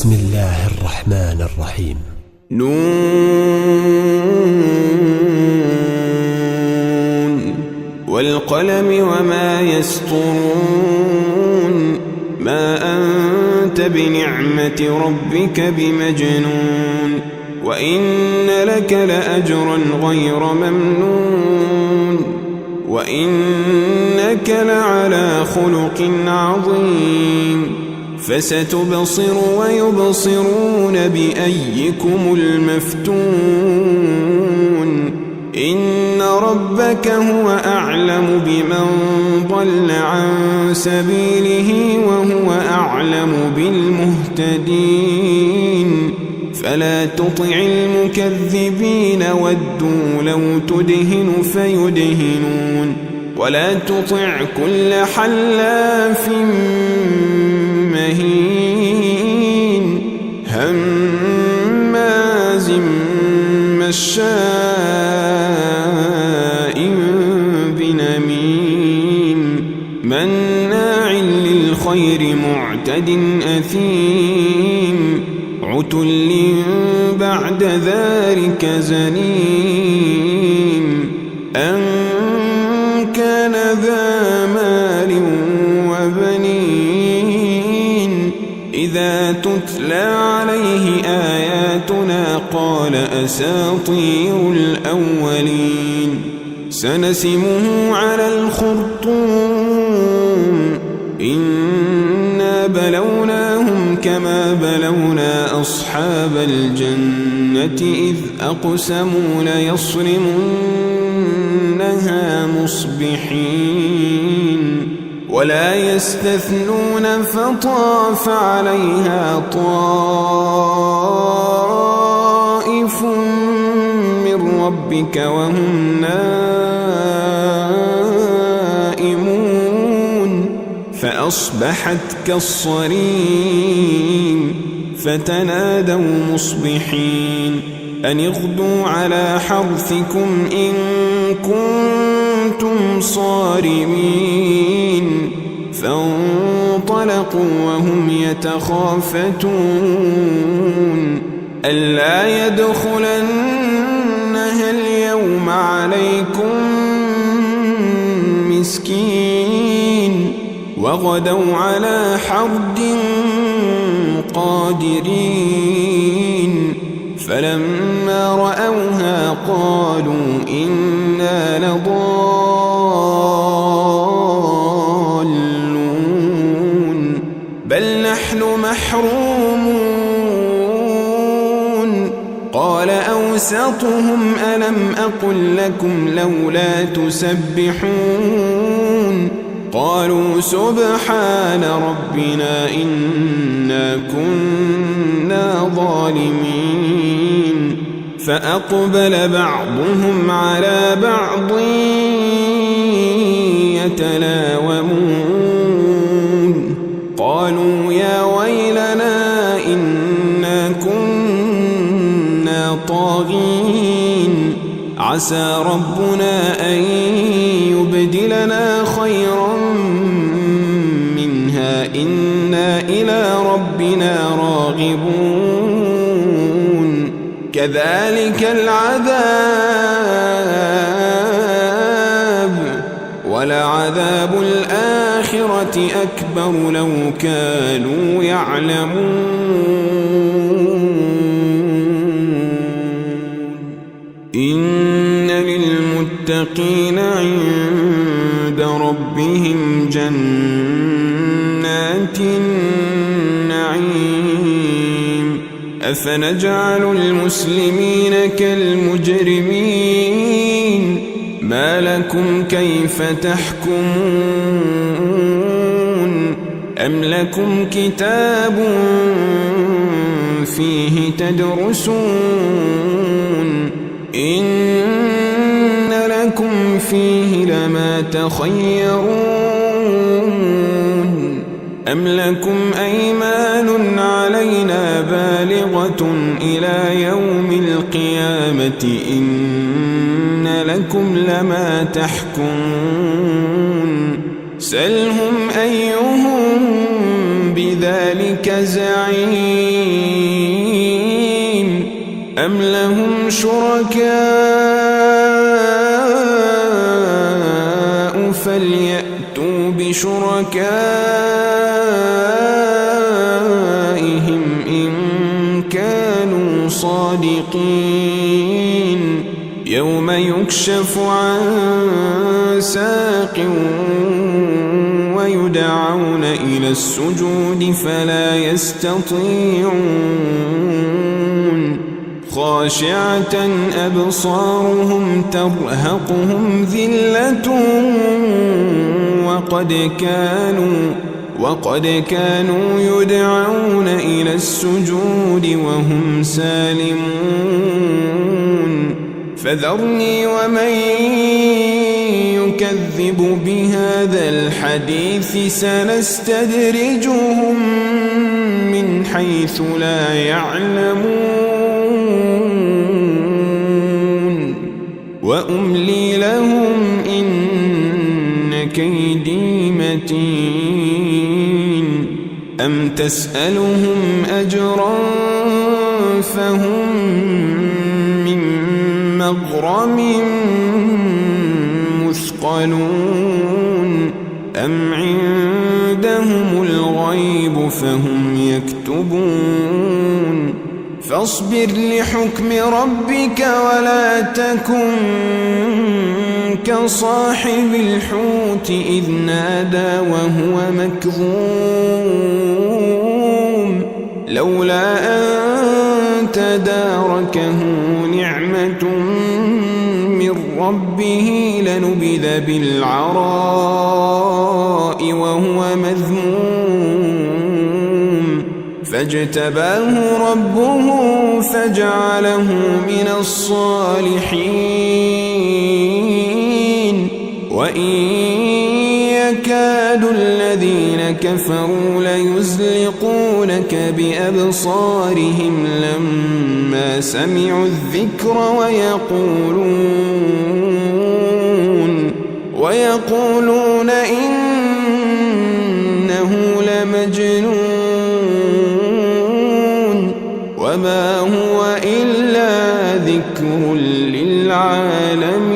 بسم الله الرحمن الرحيم. نون والقلم وما يسطرون ما أنت بنعمة ربك بمجنون وإن لك لأجرا غير ممنون وإنك لعلى خلق عظيم فستبصر ويبصرون بأيكم المفتون إن ربك هو أعلم بمن ضل عن سبيله وهو أعلم بالمهتدين فلا تطع المكذبين ودوا لو تدهن فيدهنون ولا تطع كل حلاف مهين هماز مشاء بنميم مناع للخير معتد أثيم عتل بعد ذلك زنيم أن كان ذا مال وبنين إذا تتلى عليه آياتنا قال أساطير الأولين سنسمه على الخرطوم إنا بلوناهم كما بلونا أصحاب الجنة إذ أقسموا ليصرمنها مصبحين ولا يستثنون فطاف عليها طائف من ربك وهم نائمون فأصبحت كالصريم فتنادوا مصبحين أن اغدوا على حرثكم إن كنتم صارمين فانطلقوا وهم يتخافتون ألا يدخلنها اليوم عليكم مسكين وغدوا على حرد قادرين فلما رأوها قالوا إنا لضالون بل نحن محرومون قال أوسطهم ألم أقل لكم لولا تسبحون قالوا سبحان ربنا إنا كنا ظالمين فأقبل بعضهم على بعض يتلاومون قالوا يا ويلنا إنا كنا طاغين عسى ربنا أن يبدلنا خيرا منها إنا إلى ربنا راغبون كذلك العذاب ولعذاب الآخرة أكبر لو كانوا يعلمون إن للمتقين عند ربهم جنات النعيم أفنجعل المسلمين كالمجرمين ما لكم كيف تحكمون أم لكم كتاب فيه تدرسون إن لكم فيه لما تخيرون أم لكم أيمان علينا بالغة إلى يوم القيامة إن لكم لما تحكمون سلهم أيهم بذلك زعيم أم لهم شركاء فليأتوا بشركائهم إن كانوا صادقين يوم يكشف عن ساق ويدعون إلى السجود فلا يستطيعون خاشعة أبصارهم ترهقهم ذلة وقد كانوا يدعون إلى السجود وهم سالمون فذرني ومن يكذب بهذا الحديث سنستدرجهم من حيث لا يعلمون وأملي لهم إن كيدي متين أم تسألهم أجرا فهم من مغرم مثقلون أم عندهم الغيب فهم يكتبون فاصبر لحكم ربك ولا تكن كصاحب الحوت إذ نادى وهو مكظوم لولا أن تداركه نعمة من ربه لنبذ بالعراء وهو مذموم فاجتباه ربه فجعله من الصالحين وإن يكاد الذين كفروا ليزلقونك بأبصارهم لما سمعوا الذكر ويقولون إنه لمجنون وما هو إلا ذكر للعالمين.